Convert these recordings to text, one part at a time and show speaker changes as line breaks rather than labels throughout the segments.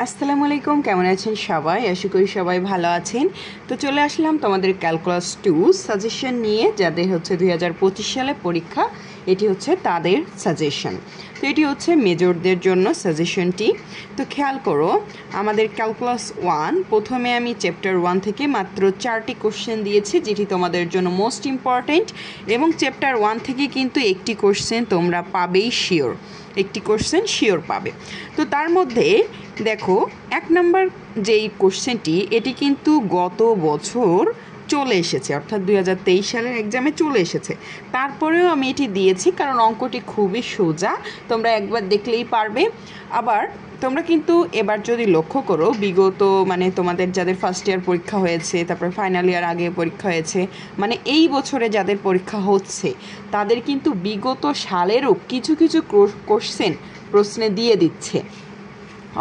আসসালামু আলাইকুম, কেমন আছেন সবাই? আশা করি সবাই ভালো আছেন। তো চলে আসলাম তোমাদের ক্যালকুলাস 2 সাজেশন নিয়ে, যাদের হচ্ছে 2025 সালে পরীক্ষা। এটি হচ্ছে তাদের সাজেশন। তো এটি হচ্ছে মেজরদের জন্য সাজেশনটি। তো খেয়াল করো, আমাদের ক্যালকুলাস 1 প্রথমে আমি চ্যাপ্টার 1 থেকে মাত্র 4টি কোশ্চেন দিয়েছি, যেটি তোমাদের জন্য মোস্ট ইম্পর্ট্যান্ট। এবং চ্যাপ্টার 1 থেকে কিন্তু একটি কোশ্চেন তোমরা পাবেই শিওর, একটি কোশ্চেন শিওর পাবে। তো তার মধ্যে দেখো, 1 নম্বর যেই কোশ্চেনটি, এটি কিন্তু গত বছর চলে এসেছে, অর্থাৎ 2023 সালের এক্সামে চলে এসেছে। তারপরেও আমি এটি দিয়েছি কারণ অঙ্কটি খুবই সোজা, তোমরা একবার দেখলেই পারবে। আবার তোমরা কিন্তু এবার যদি লক্ষ্য করো, বিগত তোমাদের যাদের ফার্স্ট ইয়ার পরীক্ষা হয়েছে, তারপরে ফাইনাল ইয়ার আগে পরীক্ষা হয়েছে, এই বছরে যাদের পরীক্ষা হচ্ছে, তাদের কিন্তু বিগত সালেরও কিছু কিছু কোশ্চেন প্রশ্নে দিয়ে দিচ্ছে।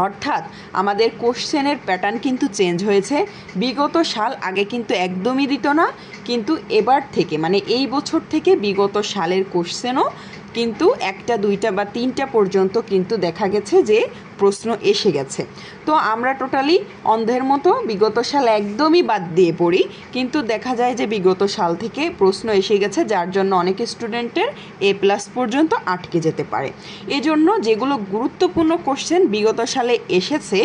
অর্থাৎ আমাদের কোশ্চেনের প্যাটার্ন কিন্তু চেঞ্জ হয়েছে। বিগত সাল আগে কিন্তু একদমই দিত না, কিন্তু এবার থেকে এই বছর থেকে বিগত সালের কোশ্চেনও কিন্তু 1টা 2টা বা 3টা পর্যন্ত কিন্তু দেখা গেছে যে প্রশ্ন এসে গেছে। তো আমরা টোটালি অন্ধের মতো বিগত সাল একদমই বাদ দিয়ে পড়ি, কিন্তু দেখা যায় যে বিগত সাল থেকে প্রশ্ন এসে গেছে, যার জন্য অনেক স্টুডেন্টের A+ পর্যন্ত আটকে যেতে পারে। এজন্য যেগুলো গুরুত্বপূর্ণ কোশ্চেন বিগত সালে এসেছে,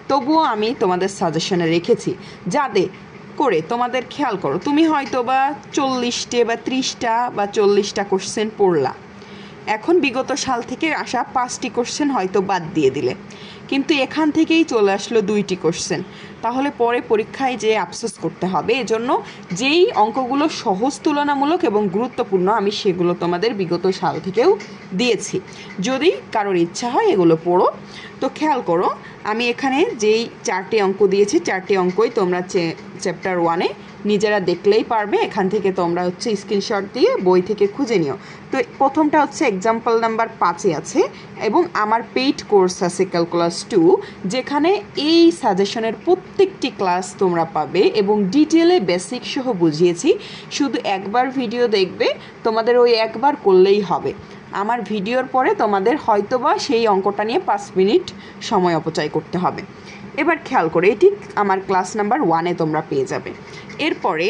তবুও আমি তোমাদের সাজেশনে রেখেছি, যাতে করে তোমাদের খেয়াল করো, তুমি হয়তো বা 40টে বা 30টা বা 40টা কোশ্চেন পড়লা, এখন বিগত সাল থেকে আসা 5টি কোশ্চেন হয়তো বাদ দিয়ে দিলে, কিন্তু এখান থেকেই চলে আসলো 2টি কোশ্চেন, তাহলে পরে পরীক্ষায় যে আফসোস করতে হবে। এজন্য যেই অঙ্কগুলো সহজ তুলনামূলক এবং গুরুত্বপূর্ণ, আমি সেগুলো তোমাদের বিগত সাল থেকেও দিয়েছি। যদি কারোর ইচ্ছা হয় এগুলো পড়ো। তো খেয়াল করো, আমি এখানে যেই 4টি অঙ্ক দিয়েছি, 4টি অঙ্কই তোমরা চ্যাপ্টার 1-এ নিজেরা দেখলেই পারবে। এখান থেকে তোমরা স্ক্রিনশট দিয়ে বই থেকে খুঁজে নিও। তো প্রথমটা হচ্ছে এক্সাম্পল নাম্বার 5-এ আছে, এবং আমার পেইড কোর্স আছে ক্যালকুলাস 2, যেখানে এই সাজেশনের প্রত্যেকটি ক্লাস তোমরা পাবে এবং ডিটেলে বেসিক সহ বুঝিয়েছি। শুধু একবার ভিডিও দেখবে, তোমাদের ওই একবার করলেই হবে। আমার ভিডিওর পরে তোমাদের হয়তোবা সেই অঙ্কটা নিয়ে 5 মিনিট সময় অপচয় করতে হবে। এবার খেয়াল করে, এটি আমার ক্লাস নাম্বার 1-এ তোমরা পেয়ে যাবে। এরপরে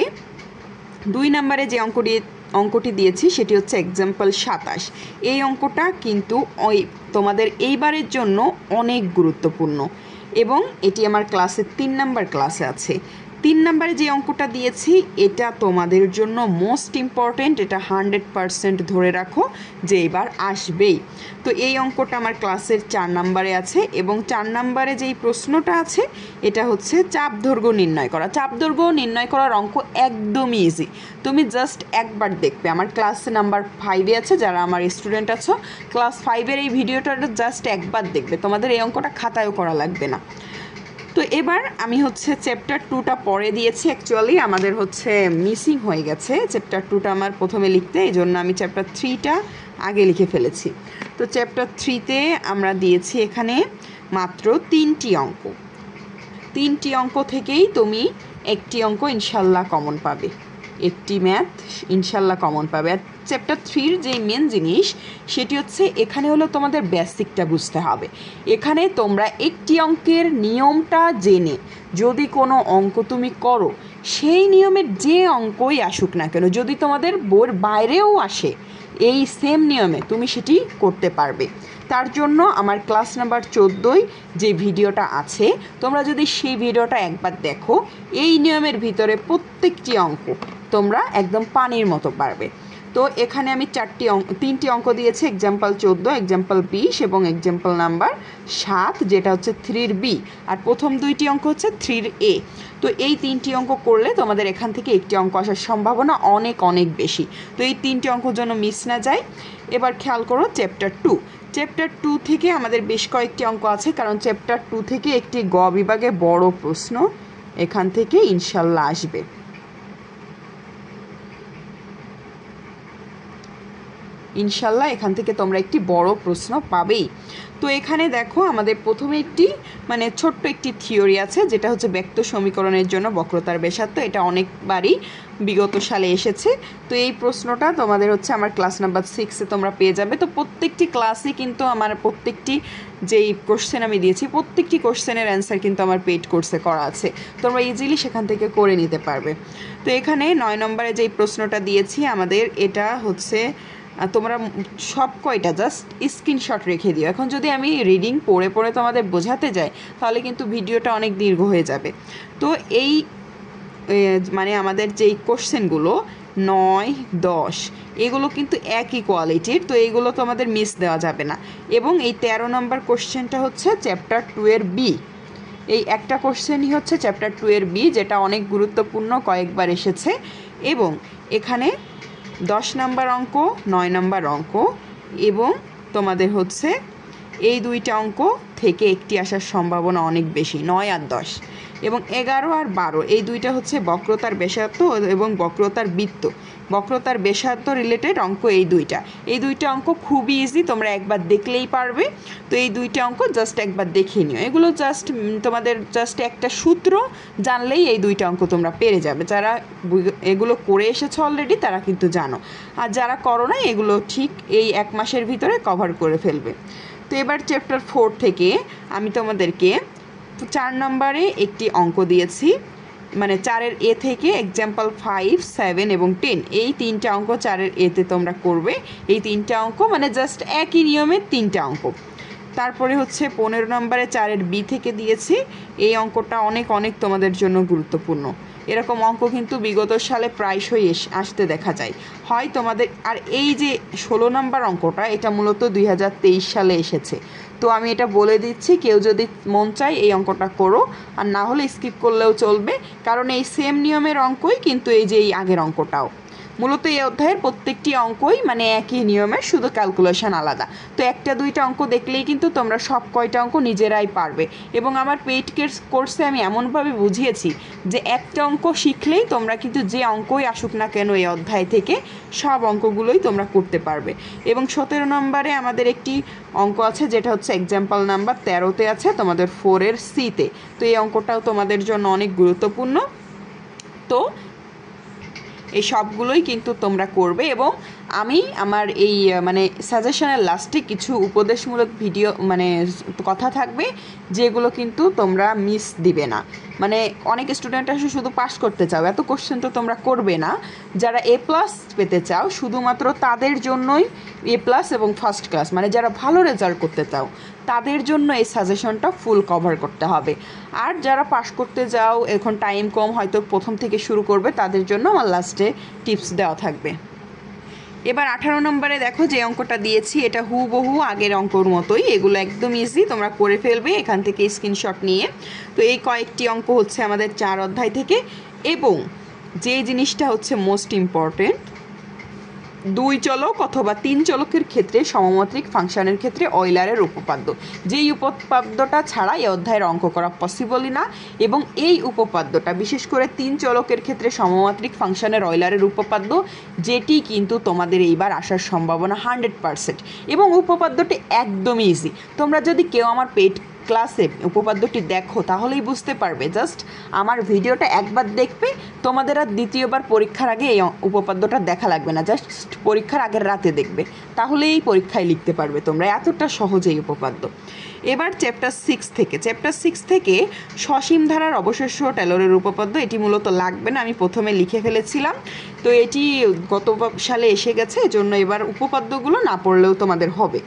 2 নম্বরে যে অঙ্কটি দিয়েছি, সেটি হচ্ছে এক্সাম্পল 27। এই অঙ্কটা কিন্তু তোমাদের এইবারের জন্য অনেক গুরুত্বপূর্ণ, এবং এটি আমার ক্লাসের 3 নম্বর ক্লাসে আছে। 3 নম্বরে যে অঙ্কটা দিয়েছি, এটা তোমাদের জন্য মোস্ট ইম্পর্ট্যান্ট, এটা 100% ধরে রাখো যে এবার আসবেই। তো এই অঙ্কটা আমার ক্লাসের 4 নম্বরে আছে, এবং 4 নম্বরে যেই প্রশ্নটা আছে, এটা হচ্ছে চাপ দৈর্ঘ্য নির্ণয় করা। চাপ দৈর্ঘ্য নির্ণয় করার অঙ্ক একদমই ইজি, তুমি জাস্ট একবার দেখবে। আমার ক্লাস নাম্বার 5-এ আছে, যারা আমার স্টুডেন্ট আছো, ক্লাস 5-এর এই ভিডিওটা জাস্ট একবার দেখবে, তোমাদের এই অঙ্কটা খাতায়ও করা লাগবে না। তো এবার আমি হচ্ছে চ্যাপ্টার 2টা পরে দিয়েছি, অ্যাকচুয়ালি আমাদের হচ্ছে মিসিং হয়ে গেছে চ্যাপ্টার 2টা আমার প্রথমে লিখতে, এই জন্য আমি চ্যাপ্টার 3টা আগে লিখে ফেলেছি। তো চ্যাপ্টার 3-তে আমরা দিয়েছি এখানে মাত্র 3টি অঙ্ক। 3টি অঙ্ক থেকেই তুমি একটি অঙ্ক ইনশাল্লাহ কমন পাবে, একটি ম্যাথ ইনশাল্লাহ কমন পাবে। আর চ্যাপ্টার 3-র যে মেন জিনিস, সেটি হচ্ছে এখানে হলো তোমাদের বেসিকটা বুঝতে হবে। এখানে তোমরা একটি অঙ্কের নিয়মটা জেনে যদি কোনো অঙ্ক তুমি করো, সেই নিয়মের যে অঙ্কই আসুক না কেন, যদি তোমাদের বইয়ের বাইরেও আসে, এই সেম নিয়মে তুমি সেটি করতে পারবে। তার জন্য আমার ক্লাস নাম্বার 14-য় যে ভিডিওটা আছে, তোমরা যদি সেই ভিডিওটা একবার দেখো, এই নিয়মের ভিতরে প্রত্যেকটি অঙ্ক তোমরা একদম পানির মতো পারবে। তো এখানে আমি 3টি অঙ্ক দিয়েছি, এক্সাম্পল 14, এক্সাম্পল 20 এবং এক্সাম্পল নাম্বার 7, যেটা হচ্ছে 3-র B, আর প্রথম 2টি অঙ্ক হচ্ছে 3-র A। তো এই 3টি অঙ্ক করলে তোমাদের এখান থেকে একটি অঙ্ক আসার সম্ভাবনা অনেক অনেক বেশি। তো এই 3টি অঙ্ক যেন মিস না যায়। এবার খেয়াল করো চ্যাপ্টার 2। চ্যাপ্টার 2 থেকে আমাদের বেশ কয়েকটি অঙ্ক আছে, কারণ চ্যাপ্টার 2 থেকে একটি গ বিভাগে বড় প্রশ্ন এখান থেকে ইনশাল্লাহ আসবে। ইনশাল্লাহ এখান থেকে তোমরা একটি বড় প্রশ্ন পাবেই। তো এখানে দেখো আমাদের প্রথমে একটি মানে ছোট্ট একটি থিওরি আছে, যেটা হচ্ছে ব্যক্ত সমীকরণের জন্য বক্রতার ব্যাসার্ধ। এটা অনেকবারই বিগত সালে এসেছে। তো এই প্রশ্নটা তোমাদের হচ্ছে আমার ক্লাস নাম্বার 6-এ তোমরা পেয়ে যাবে। তো প্রত্যেকটি ক্লাসে কিন্তু আমার প্রত্যেকটি যেই কোশ্চেন আমি দিয়েছি প্রত্যেকটি কোশ্চেনের অ্যান্সার কিন্তু আমার পেইড কোর্সে করা আছে, তোমরা ইজিলি সেখান থেকে করে নিতে পারবে। তো এখানে 9 নম্বরে যেই প্রশ্নটা দিয়েছি আমাদের, এটা হচ্ছে তোমরা সব কয়টা জাস্ট স্ক্রিনশট রেখে দিও। এখন যদি আমি রিডিং পড়ে পড়ে তোমাদের বোঝাতে যাই তাহলে কিন্তু ভিডিওটা অনেক দীর্ঘ হয়ে যাবে। তো এই মানে আমাদের যেই কোশ্চেনগুলো 9, 10 এগুলো কিন্তু একই কোয়ালিটির, তো এইগুলো তো আমাদের মিস দেওয়া যাবে না। এবং এই 13 নম্বর কোশ্চেনটা হচ্ছে চ্যাপ্টার 2 এর বি। এই একটা কোশ্চেনই হচ্ছে চ্যাপ্টার 2 এর বি, যেটা অনেক গুরুত্বপূর্ণ, কয়েকবার এসেছে। এবং এখানে 10 নম্বর অঙ্ক, 9 নম্বর অঙ্ক এবং তোমাদের হচ্ছে এই দুইটা অঙ্ক থেকে একটি আসার সম্ভাবনা অনেক বেশি, 9 আর 10। এবং 11 আর 12 এই দুইটা হচ্ছে বক্রতার ব্যাসার্ধ এবং বক্রতার বৃত্ত, বক্রতার ব্যাসার্ধ রিলেটেড অঙ্ক। এই দুইটা অঙ্ক খুবই ইজি, তোমরা একবার দেখলেই পারবে। তো এই দুইটা অঙ্ক জাস্ট একবার দেখে নিও। এগুলো জাস্ট তোমাদের জাস্ট একটা সূত্র জানলেই এই দুইটা অঙ্ক তোমরা পেরে যাবে। যারা এগুলো করে এসেছো অলরেডি তারা কিন্তু জানো, আর যারা করো না এগুলো ঠিক এই 1 মাসের ভিতরে কভার করে ফেলবে। তো এবার চ্যাপ্টার 4 থেকে আমি তোমাদেরকে 4 নম্বরে একটি অঙ্ক দিয়েছি, মানে 4-এর এ থেকে এক্সাম্পল 5, 7 এবং 10 এই 3টা অঙ্ক 4-এর এতে তোমরা করবে। এই 3টা অঙ্ক মানে জাস্ট একই নিয়মের 3টা অঙ্ক। তারপরে হচ্ছে 15 নম্বরে 4-এর বি থেকে দিয়েছি। এই অঙ্কটা অনেক অনেক তোমাদের জন্য গুরুত্বপূর্ণ। এরকম অঙ্ক কিন্তু বিগত সালে প্রায়শই আসতে দেখা যায় হয় তোমাদের। আর এই যে 16 নম্বর অঙ্কটা, এটা মূলত 2023 সালে এসেছে। তো আমি এটা বলে দিচ্ছি, কেউ যদি মন চায় এই অঙ্কটা করো, আর না হলে স্কিপ করলেও চলবে, কারণ এই সেম নিয়মের অঙ্কই কিন্তু এই যে এই আগের অঙ্কটাও। মূলত এই অধ্যায়ের প্রত্যেকটি অঙ্কই মানে একই নিয়মের, শুধু ক্যালকুলেশন আলাদা। তো 1-2টা অঙ্ক দেখলেই কিন্তু তোমরা সব কয়টা অঙ্ক নিজেরাই পারবে। এবং আমার পেইড কোর্সে আমি এমনভাবে বুঝিয়েছি যে একটা অঙ্ক শিখলেই তোমরা কিন্তু যে অঙ্কই আসুক না কেন এই অধ্যায় থেকে সব অঙ্কগুলোই তোমরা করতে পারবে। এবং 17 নম্বরে আমাদের একটি অঙ্ক আছে, যেটা হচ্ছে এক্সাম্পল নাম্বার 13-তে আছে তোমাদের 4-এর সিতে। তো এই অঙ্কটাও তোমাদের জন্য অনেক গুরুত্বপূর্ণ। তো এই সবগুলোই কিন্তু তোমরা করবে। এবং আমি আমার এই মানে সাজেশনের লাস্টে কিছু উপদেশমূলক ভিডিও মানে কথা থাকবে, যেগুলো কিন্তু তোমরা মিস দিবে না। মানে অনেক স্টুডেন্ট আসে শুধু পাস করতে চাও, এত কোশ্চেন তো তোমরা করবে না। যারা A+ পেতে চাও শুধুমাত্র তাদের জন্যই A+ এবং ফার্স্ট ক্লাস, মানে যারা ভালো রেজাল্ট করতে চাও তাদের জন্য এই সাজেশনটা ফুল কভার করতে হবে। আর যারা পাস করতে যাও, এখন টাইম কম, হয়তো প্রথম থেকে শুরু করবে, তাদের জন্য আমার লাস্টে টিপস দেওয়া থাকবে। এবার 18 নম্বরে দেখো যে অঙ্কটা দিয়েছি, এটা হুবহু আগের অঙ্কর মতোই, এগুলো একদম ইজি, তোমরা করে ফেলবে এখান থেকে স্ক্রিনশট নিয়ে। তো এই কয়েকটি অঙ্ক হচ্ছে আমাদের 4 অধ্যায় থেকে। এবং যে জিনিসটা হচ্ছে মোস্ট ইম্পর্টেন্ট, 2 চলক অথবা 3 চলকের ক্ষেত্রে সমমাত্রিক ফাংশনের ক্ষেত্রে অয়লারের উপপাদ্য, যেই উপপাদ্যটা ছাড়া এই অধ্যায়ের অঙ্ক করা পসিবলই না। এবং এই উপপাদ্যটা বিশেষ করে 3 চলকের ক্ষেত্রে সমমাত্রিক ফাংশনের অয়লারের উপপাদ্য, যেটি কিন্তু তোমাদের এইবার আসার সম্ভাবনা 100%। এবং উপপাদ্যটি একদমই ইজি। তোমরা যদি কেউ আমার পেইড ক্লাসে উপপাদ্যটি দেখো তাহলেই বুঝতে পারবে। জাস্ট আমার ভিডিওটা একবার দেখবে, তোমাদের আর দ্বিতীয়বার পরীক্ষার আগে এই উপপাদ্যটা দেখা লাগবে না, জাস্ট পরীক্ষার আগের রাতে দেখবে, তাহলেই এই পরীক্ষায় লিখতে পারবে তোমরা, এতটা সহজ এই উপপাদ্য। এবার চ্যাপ্টার 6 থেকে সসীম ধারার অবশেষ্য টেলরের উপপাদ্য, এটি মূলত লাগবে না, আমি প্রথমে লিখে ফেলেছিলাম। তো এটি গত সালে এসে গেছে, এজন্য এবার উপপাদ্যগুলো না পড়লেও তোমাদের হবে।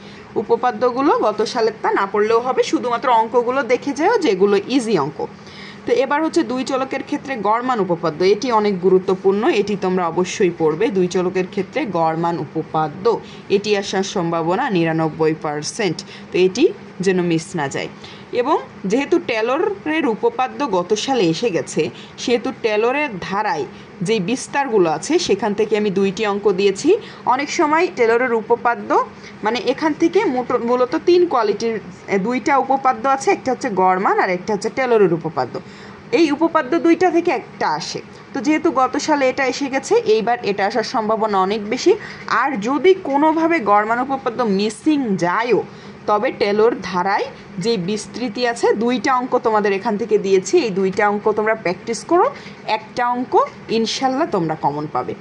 উপপাদ্যগুলো গত সালেরটা না পড়লেও হবে, শুধুমাত্র অঙ্কগুলো দেখে যাও যেগুলো ইজি অঙ্ক। তো এবার হচ্ছে 2 চলকের ক্ষেত্রে গড়মান উপপাদ্য, এটি অনেক গুরুত্বপূর্ণ, এটি তোমরা অবশ্যই পড়বে। 2 চলকের ক্ষেত্রে গড়মান উপপাদ্য, এটি আসার সম্ভাবনা 99%। তো এটি যেন মিস না যায়। এবং যেহেতু টেলরের উপপাদ্য গত সালে এসে গেছে, সেহেতু টেলরের ধারায় যে বিস্তারগুলো আছে সেখান থেকে আমি 2টি অঙ্ক দিয়েছি। অনেক সময় টেলরের উপপাদ্য মানে এখান থেকে মূলত 3 কোয়ালিটির 2টা উপপাদ্য আছে, একটা হচ্ছে গড়মান আর একটা হচ্ছে টেলরের উপপাদ্য। এই উপপাদ্য দুইটা থেকে একটা আসে। তো যেহেতু গত সালে এটা এসে গেছে, এইবার এটা আসার সম্ভাবনা অনেক বেশি। আর যদি কোনোভাবে গড় মান উপপাদ্য মিসিং যায়ও, তবে টেলর ধারায় যে বিস্তৃতি আছে, দুইটা অঙ্ক তোমাদের এখান থেকে দিয়েছি, এই দুইটা অঙ্ক তোমরা প্র্যাকটিস করো, একটা অঙ্ক ইনশাল্লাহ তোমরা কমন পাবে।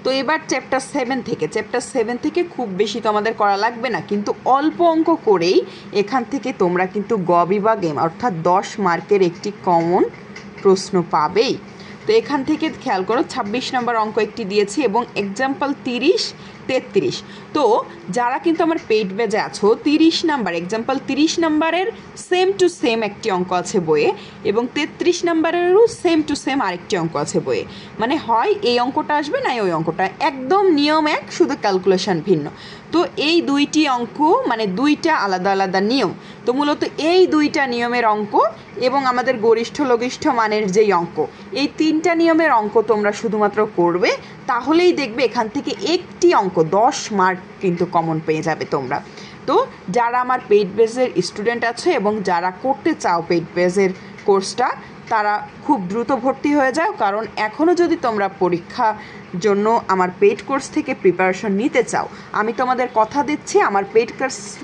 তো এবার চ্যাপ্টার 7 থেকে খুব বেশি তোমাদের করা লাগবে না, কিন্তু অল্প অঙ্ক করেই এখান থেকে তোমরা কিন্তু গ বিভাগে অর্থাৎ 10 মার্কের একটি কমন প্রশ্ন পাবেই। তো এখান থেকে খেয়াল করো 26 নম্বর অঙ্ক একটি দিয়েছি এবং এক্সাম্পল 30, 33। তো যারা কিন্তু আমার পেইড ব্যাচে আছো, 30 নাম্বার এক্সাম্পল 30 নাম্বারের সেম টু সেম একটি অঙ্ক আছে বইয়ে এবং 33 নাম্বারেরও সেম টু সেম আরেকটি অঙ্ক আছে বইয়ে। মানে হয় এই অঙ্কটা আসবে না ওই অঙ্কটা, একদম নিয়ম এক, শুধু ক্যালকুলেশন ভিন্ন। তো এই দুইটি অঙ্ক মানে দুইটা আলাদা আলাদা নিয়ম। তো মূলত এই দুইটা নিয়মের অঙ্ক এবং আমাদের গরিষ্ঠ লঘিষ্ঠ মানের যেই অঙ্ক, এই তিনটা নিয়মের অঙ্ক তোমরা শুধুমাত্র করবে, তাহলেই দেখবে এখান থেকে একটি অঙ্ক 10 মার্ক কিন্তু কমন পেয়ে যাবে তোমরা। তো যারা আমার পেইড বেসের স্টুডেন্ট আছে এবং যারা করতে চাও পেইড বেসের কোর্সটা, তারা খুব দ্রুত ভর্তি হয়ে যাও, কারণ এখনও যদি তোমরা পরীক্ষা জন্য আমার পেইড কোর্স থেকে প্রিপারেশন নিতে চাও, আমি তোমাদের কথা দিচ্ছি, আমার পেইড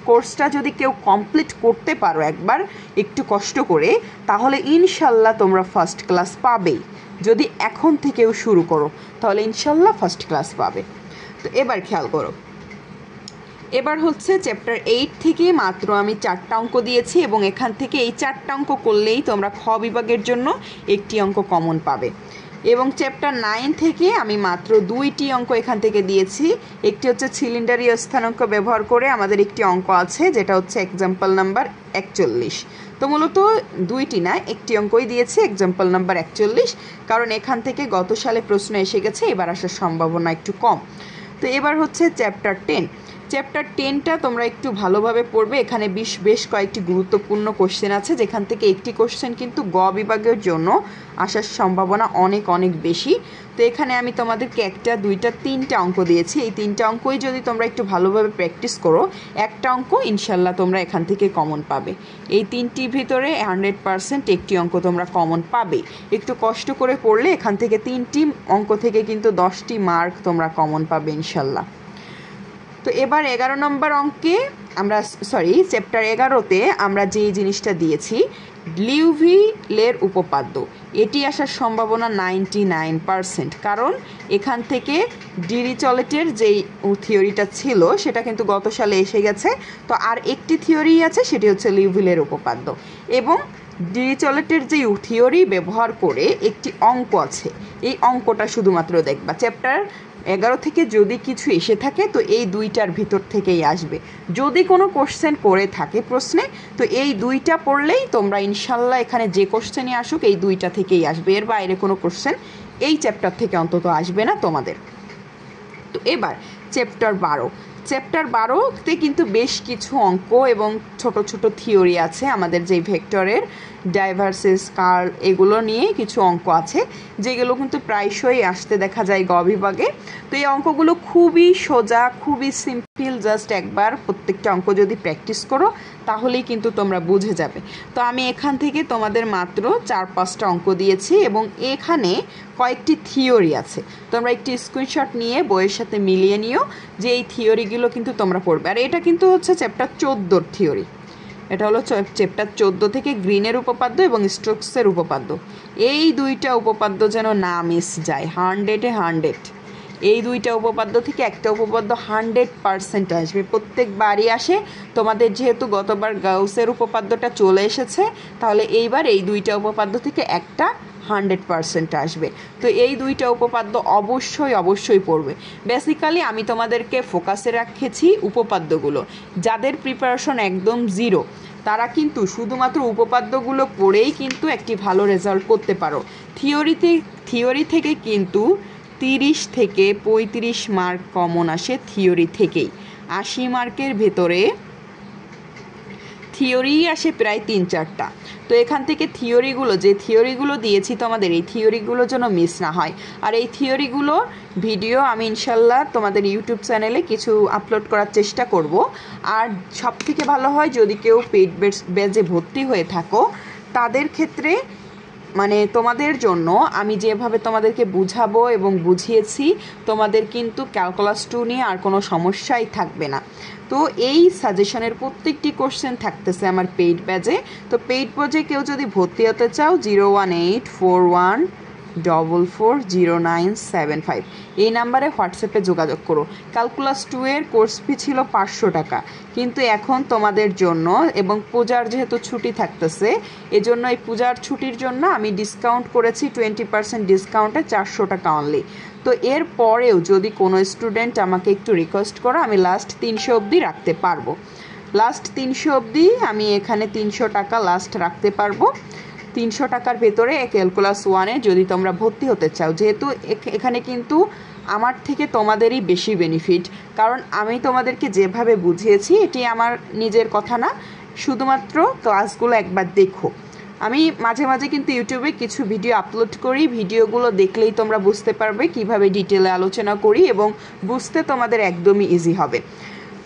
কোর্সটা যদি কেউ কমপ্লিট করতে পারো একবার একটু কষ্ট করে, তাহলে ইনশাল্লাহ তোমরা ফার্স্ট ক্লাস পাবেই। যদি এখন থেকেও শুরু করো তাহলে ইনশাল্লাহ ফার্স্ট ক্লাস পাবে। তো এবার খেয়াল করো, এবার হচ্ছে চ্যাপ্টার 8 থেকে মাত্র আমি 4টা অঙ্ক দিয়েছি এবং এখান থেকে এই 4টা অঙ্ক করলেই তোমরা খ বিভাগের জন্য একটি অঙ্ক কমন পাবে। এবং চ্যাপ্টার 9 থেকে আমি মাত্র 2টি অঙ্ক এখান থেকে দিয়েছি। একটি হচ্ছে সিলিন্ডারীয় স্থানাঙ্ক ব্যবহার করে আমাদের একটি অঙ্ক আছে, যেটা হচ্ছে এক্সাম্পল নাম্বার 41। তো মূলত 2টি না, একটি অঙ্কই দিয়েছি এক্সাম্পল নাম্বার 41, কারণ এখান থেকে গত সালে প্রশ্ন এসে গেছে, এবার আসার সম্ভাবনা একটু কম। তো এবার হচ্ছে চ্যাপ্টার 10টা তোমরা একটু ভালোভাবে পড়বে। এখানে বেশ কয়েকটি গুরুত্বপূর্ণ কোশ্চেন আছে, যেখান থেকে একটি কোশ্চেন কিন্তু গ বিভাগের জন্য আসার সম্ভাবনা অনেক বেশি। তো এখানে আমি তোমাদেরকে 1টা 2টা 3টা অঙ্ক দিয়েছি, এই 3টা অঙ্কই যদি তোমরা একটু ভালোভাবে প্র্যাকটিস করো, একটা অঙ্ক ইনশাল্লাহ তোমরা এখান থেকে কমন পাবে। এই 3টির ভিতরে 100% একটি অঙ্ক তোমরা কমন পাবে। একটু কষ্ট করে পড়লে এখান থেকে 3টি অঙ্ক থেকে কিন্তু 10টি মার্ক তোমরা কমন পাবে ইনশাল্লাহ। তো এবার 11 নম্বর অঙ্কে আমরা চ্যাপ্টার 11তে আমরা যেই জিনিসটা দিয়েছি, লিউভিলের উপপাদ্য, এটি আসার সম্ভাবনা 99%, কারণ এখান থেকে ডিরিচলেটের যেই থিওরিটা ছিল সেটা কিন্তু গত সালে এসে গেছে। তো আর একটি থিওরি আছে, সেটি হচ্ছে লিউভিলের উপপাদ্য, এবং ডিরিচলেটের যে থিওরি ব্যবহার করে একটি অঙ্ক আছে, এই অঙ্কটা শুধুমাত্র দেখবা। চ্যাপ্টার 11 থেকে যদি কিছু এসে থাকে তো এই দুইটার ভিতর থেকেই আসবে। যদি কোনো কোশ্চেন করে থাকে প্রশ্নে, তো এই দুইটা পড়লেই তোমরা ইনশাল্লাহ এখানে যে কোশ্চেনই আসুক এই দুইটা থেকেই আসবে, এর বাইরে কোনো কোশ্চেন এই চ্যাপ্টার থেকে অন্তত আসবে না তোমাদের। তো এবার চ্যাপ্টার 12তে কিন্তু বেশ কিছু অঙ্ক এবং ছোট ছোট থিওরি আছে, আমাদের যেই ভেক্টরের ডাইভারসিস কার্ল এগুলো নিয়ে কিছু অঙ্ক আছে, যেগুলো কিন্তু প্রায়শই আসতে দেখা যায় গ বিভাগে। তো এই অঙ্কগুলো খুবই সোজা, খুবই সিম্পল, জাস্ট একবার প্রত্যেকটা অঙ্ক যদি প্র্যাকটিস করো তাহলেই কিন্তু তোমরা বুঝে যাবে। তো আমি এখান থেকে তোমাদের মাত্র 4-5টা অঙ্ক দিয়েছি এবং এখানে কয়েকটি থিওরি আছে, তোমরা একটি স্ক্রিনশট নিয়ে বইয়ের সাথে মিলিয়ে নিও যে এই থিওরিগুলো কিন্তু তোমরা পড়বে। আর এটা কিন্তু হচ্ছে চ্যাপ্টার 14 থিওরি, এটা হলো চ্যাপ্টার 14 থেকে গ্রিনের উপপাদ্য এবং স্টোকসের উপপাদ্য। এই দুইটা উপপাদ্য যেন না মিস যায়, 100-এ 100। এই দুইটা উপপাদ্য থেকে একটা উপপাদ্য 100% আসবে, প্রত্যেকবারই আসে। তোমাদের যেহেতু গতবার গাউসের উপপাদ্যটা চলে এসেছে, তাহলে এইবার এই দুইটা উপপাদ্য থেকে একটা 100% আসবে। তো এই দুইটা উপপাদ্য অবশ্যই পড়বে। বেসিক্যালি আমি তোমাদেরকে ফোকাসে রাখেছি উপপাদ্যগুলো, যাদের প্রিপারেশন একদম জিরো তারা কিন্তু শুধুমাত্র উপপাদ্যগুলো পড়েই কিন্তু একটি ভালো রেজাল্ট করতে পারো। থিওরি থেকে কিন্তু 30 থেকে 35 মার্ক কমন আসে থিওরি থেকেই। 80 মার্কের ভেতরে থিওরি আসে প্রায় 3-4টা। তো এখান থেকে যে থিওরিগুলো দিয়েছি তোমাদের, এই থিওরিগুলো যেন মিস না হয়। আর এই থিওরিগুলো ভিডিও আমি ইনশাল্লাহ তোমাদের ইউটিউব চ্যানেলে কিছু আপলোড করার চেষ্টা করব। আর সবথেকে ভালো হয় যদি কেউ পেইড ব্যাচে ভর্তি হয়ে থাকো, তাদের ক্ষেত্রে মানে তোমাদের জন্য আমি যেভাবে তোমাদেরকে বুঝাবো এবং বুঝিয়েছি, তোমাদের কিন্তু ক্যালকুলাস 2 নিয়ে আর কোনো সমস্যাই থাকবে না। তো এই সাজেশনের প্রত্যেকটি কোশ্চেন থাকতেছে আমার পেইড ব্যাচে। তো পেইড ব্যাচে কেউ যদি ভর্তি হতে চাও 01841440975 এই নাম্বারে হোয়াটসঅ্যাপে যোগাযোগ করো। ক্যালকুলাস 2 এর কোর্স ফি ছিল 500 টাকা, কিন্তু এখন তোমাদের জন্য এবং পূজার যেহেতু ছুটি থাকতেছে, এজন্য এই পূজার ছুটির জন্য আমি ডিসকাউন্ট করেছি 20% ডিসকাউন্টে 400 টাকা অনলি। তো এর পরেও যদি কোনো স্টুডেন্ট আমাকে একটু রিকোয়েস্ট করো, আমি লাস্ট 300 অবধি রাখতে পারবো। লাস্ট 300 অবধি আমি এখানে 300 টাকা লাস্ট রাখতে পারবো। 300 টাকার ভেতরে ক্যালকুলাস 1-এ যদি তোমরা ভর্তি হতে চাও, যেহেতু এখানে কিন্তু আমার থেকে তোমাদেরই বেশি বেনিফিট, কারণ আমি তোমাদেরকে যেভাবে বুঝিয়েছি এটি আমার নিজের কথা না, শুধুমাত্র ক্লাসগুলো একবার দেখো। আমি মাঝে মাঝে কিন্তু ইউটিউবে কিছু ভিডিও আপলোড করি, ভিডিওগুলো দেখলেই তোমরা বুঝতে পারবে কিভাবে ডিটেলে আলোচনা করি এবং বুঝতে তোমাদের একদমই ইজি হবে।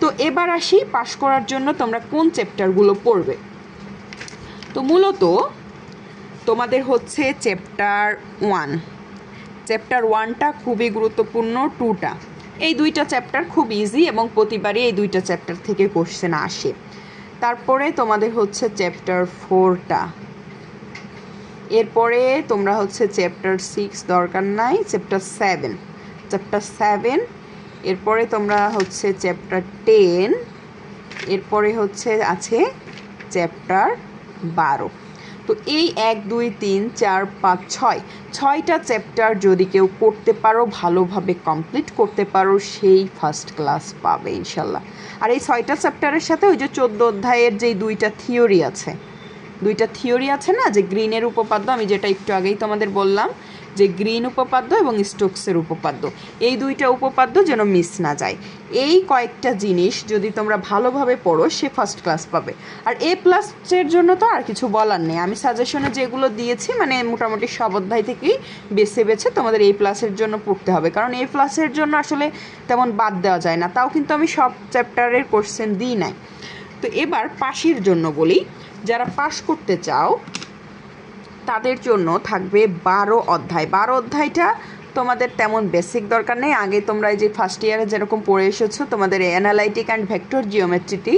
তো এবার আসি পাস করার জন্য তোমরা কোন চ্যাপ্টারগুলো পড়বে। তো মূলত তোমাদের হচ্ছে চ্যাপ্টার 1টা খুবই গুরুত্বপূর্ণ, 2টা, এই 2টা চ্যাপ্টার খুব ইজি এবং প্রতিবারই এই 2টা চ্যাপ্টার থেকে কোশ্চেন আসে। তারপরে তোমাদের হচ্ছে চ্যাপ্টার 4টা, এরপরে তোমরা হচ্ছে চ্যাপ্টার 6 দরকার নাই, চ্যাপ্টার 7, এরপরে তোমরা হচ্ছে চ্যাপ্টার 10, এরপরে হচ্ছে আছে চ্যাপ্টার 12। তো এই 1 2 3 4 5 6টা চ্যাপ্টার যদি কেউ করতে পারো, ভালোভাবে কমপ্লিট করতে পারো, সেই ফার্স্ট ক্লাস পাবে ইনশাল্লাহ। আর এই 6টা চ্যাপ্টারের সাথে ওই যে 14 অধ্যায়ের যেই 2টা থিওরি আছে না, যে গ্রিনের উপপাদ্য, আমি যেটা একটু আগেই তোমাদের বললাম যে গ্রিন উপপাদ্য এবং স্টোকসের উপপাদ্য, এই 2টা উপপাদ্য যেন মিস না যায়। এই কয়েকটা জিনিস যদি তোমরা ভালোভাবে পড়ো, সে ফার্স্ট ক্লাস পাবে। আর A+-এর জন্য তো আর কিছু বলার নেই, আমি সাজেশনে যেগুলো দিয়েছি মানে মোটামুটি সব অধ্যায় থেকেই বেছে তোমাদের A+-এর জন্য পড়তে হবে, কারণ A+-এর জন্য আসলে তেমন বাদ দেওয়া যায় না। তাও কিন্তু আমি সব চ্যাপ্টারের কোশ্চেন দিই নাই। তো এবার পাশের জন্য বলি, যারা পাস করতে চাও তাদের জন্য থাকবে 12 অধ্যায়। 12 অধ্যায়টা তোমাদের তেমন বেসিক দরকার নেই, আগে তোমরা এই যে ফার্স্ট ইয়ারে যেরকম পড়ে এসেছো, তোমাদের অ্যানালাইটিক অ্যান্ড ভেক্টর জিওমেট্রিটি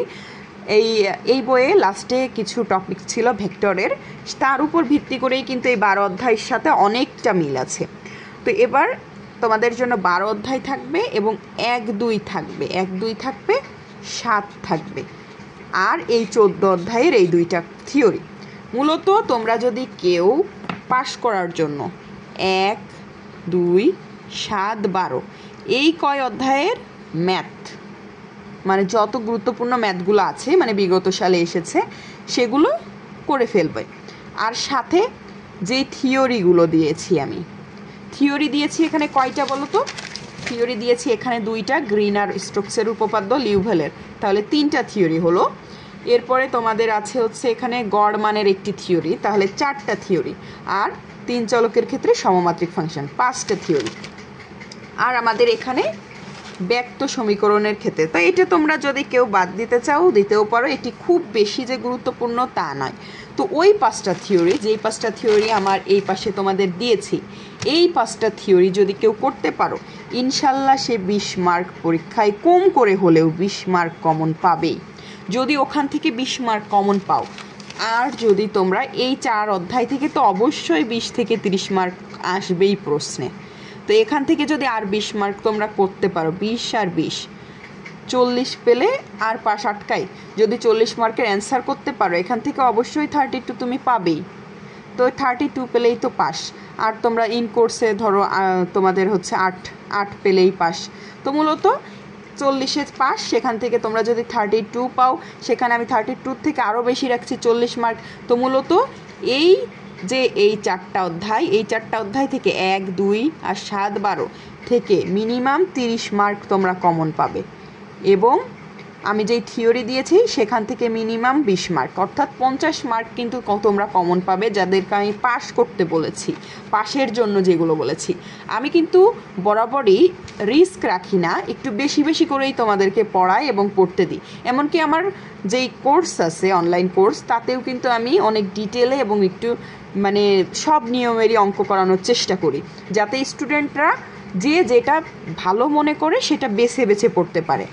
এই বইয়ে লাস্টে কিছু টপিক ছিল ভেক্টরের, তার উপর ভিত্তি করেই কিন্তু এই 12 অধ্যায়ের সাথে অনেকটা মিল আছে। তো এবার তোমাদের জন্য 12 অধ্যায় থাকবে এবং 1 2 থাকবে 7 থাকবে, আর এই 14 অধ্যায়ের এই 2টা থিওরি। মূলত তোমরা যদি কেউ পাস করার জন্য 1 2 7 12 এই কয় অধ্যায়ের ম্যাথ, মানে যত গুরুত্বপূর্ণ ম্যাথগুলো আছে মানে বিগত সালে এসেছে সেগুলো করে ফেলবে। আর সাথে যেই থিওরিগুলো দিয়েছি, আমি থিওরি দিয়েছি এখানে কয়টা বলো তো? থিওরি দিয়েছি এখানে 2টা, গ্রিন আর স্টোকসের উপপাদ্য লিউভেলের, তাহলে 3টা থিওরি হলো। এরপরে তোমাদের আছে হচ্ছে এখানে গড় মানের একটি থিওরি, তাহলে 4টা থিওরি। আর 3 চলকের ক্ষেত্রে সমমাত্রিক ফাংশন 5টা থিওরি। আর আমাদের এখানে ব্যক্ত সমীকরণের ক্ষেত্রে, তো এটা তোমরা যদি কেউ বাদ দিতে চাও দিতেও পারো, এটি খুব বেশি যে গুরুত্বপূর্ণ তা নয়। তো ওই 5টা থিওরি, যেই 5টা থিওরি আমার এই পাশে তোমাদের দিয়েছি, এই 5টা থিওরি যদি কেউ করতে পারো, ইনশাল্লাহ সে 20 মার্ক পরীক্ষায় কম করে হলেও 20 মার্ক কমন পাবেই, যদি ওখান থেকে 20 মার্ক কমন পাও। আর যদি তোমরা এই 4 অধ্যায় থেকে তো অবশ্যই 20 থেকে 30 মার্ক আসবেই প্রশ্নে। তো এখান থেকে যদি আর 20 মার্ক তোমরা করতে পারো, 20 আর 20 40 পেলে আর পাস আটকাই। যদি 40 মার্কের অ্যান্সার করতে পারো, এখান থেকে অবশ্যই 32 তুমি পাবেই। তো 32 পেলেই তো পাস। আর তোমরা ইন কোর্সে ধরো তোমাদের হচ্ছে 8 পেলেই পাস। তো মূলত 40-এ পাস, সেখান থেকে তোমরা যদি 32 পাও, সেখানে আমি 32 থেকে আরও বেশি রাখছি 40 মার্ক। তো মূলত এই 4টা অধ্যায়, এই 4টা অধ্যায় থেকে 1 2 আর 7 12 থেকে মিনিমাম 30 মার্ক তোমরা কমন পাবে। এবং আমি যেই থিওরি দিয়েছি সেখান থেকে মিনিমাম 20 মার্ক, অর্থাৎ 50 মার্ক কিন্তু তোমরা কমন পাবে, যাদেরকে আমি পাস করতে বলেছি, পাশের জন্য যেগুলো বলেছি। আমি কিন্তু বরাবরই রিস্ক রাখি না, একটু বেশি বেশি করেই তোমাদেরকে পড়াই এবং পড়তে দিই। এমনকি আমার যেই কোর্স আছে অনলাইন কোর্স, তাতেও কিন্তু আমি অনেক ডিটেলে এবং একটু মানে সব নিয়মেরই অঙ্ক করানোর চেষ্টা করি, যাতে স্টুডেন্টরা যে যেটা ভালো মনে করে সেটা বেছে বেছে পড়তে পারে।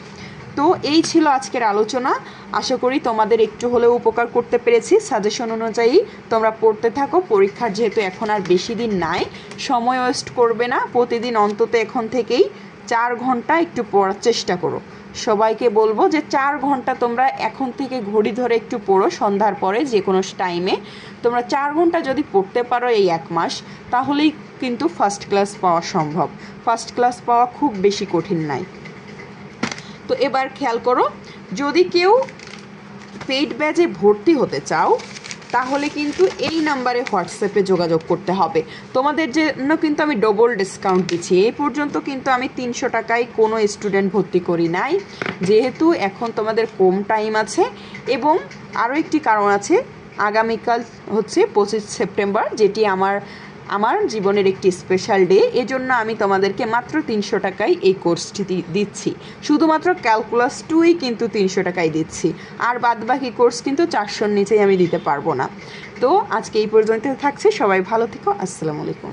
তো এই ছিল আজকের আলোচনা, আশা করি তোমাদের একটু হলেও উপকার করতে পেরেছি। সাজেশন অনুযায়ী তোমরা পড়তে থাকো, পরীক্ষার যেহেতু এখন আর বেশি দিন নাই, সময় ওয়েস্ট করবে না, প্রতিদিন অন্তত এখন থেকেই 4 ঘন্টা একটু পড়ার চেষ্টা করো। সবাইকে বলবো যে 4 ঘন্টা তোমরা এখন থেকে ঘড়ি ধরে একটু পড়ো, সন্ধ্যার পরে যে কোনো টাইমে তোমরা 4 ঘন্টা যদি পড়তে পারো এই 1 মাস, তাহলেই কিন্তু ফার্স্ট ক্লাস পাওয়া সম্ভব। ফার্স্ট ক্লাস পাওয়া খুব বেশি কঠিন নাই। তো এবার খেয়াল করো, যদি কেউ পেইড ব্যাচে ভর্তি হতে চাও তাহলে কিন্তু এই নাম্বারে হোয়াটসঅ্যাপে যোগাযোগ করতে হবে। তোমাদের জন্য কিন্তু আমি ডবল ডিসকাউন্ট দিচ্ছি। এই পর্যন্ত কিন্তু আমি 300 টাকায় কোনো স্টুডেন্ট ভর্তি করি নাই, যেহেতু এখন তোমাদের কম টাইম আছে। এবং আরও একটি কারণ আছে, আগামীকাল হচ্ছে 25 সেপ্টেম্বর, যেটি আমার জীবনের একটি স্পেশাল ডে। এজন্য আমি তোমাদেরকে মাত্র 300 টাকায় এই কোর্সটি দিচ্ছি। শুধুমাত্র ক্যালকুলাস 2ই কিন্তু 300 টাকায় দিচ্ছি, আর বাদবাকি কোর্স কিন্তু 400-র নিচেই আমি দিতে পারবো না। তো আজকে এই পর্যন্ত থাকছে, সবাই ভালো থেকো, আসসালামু আলাইকুম।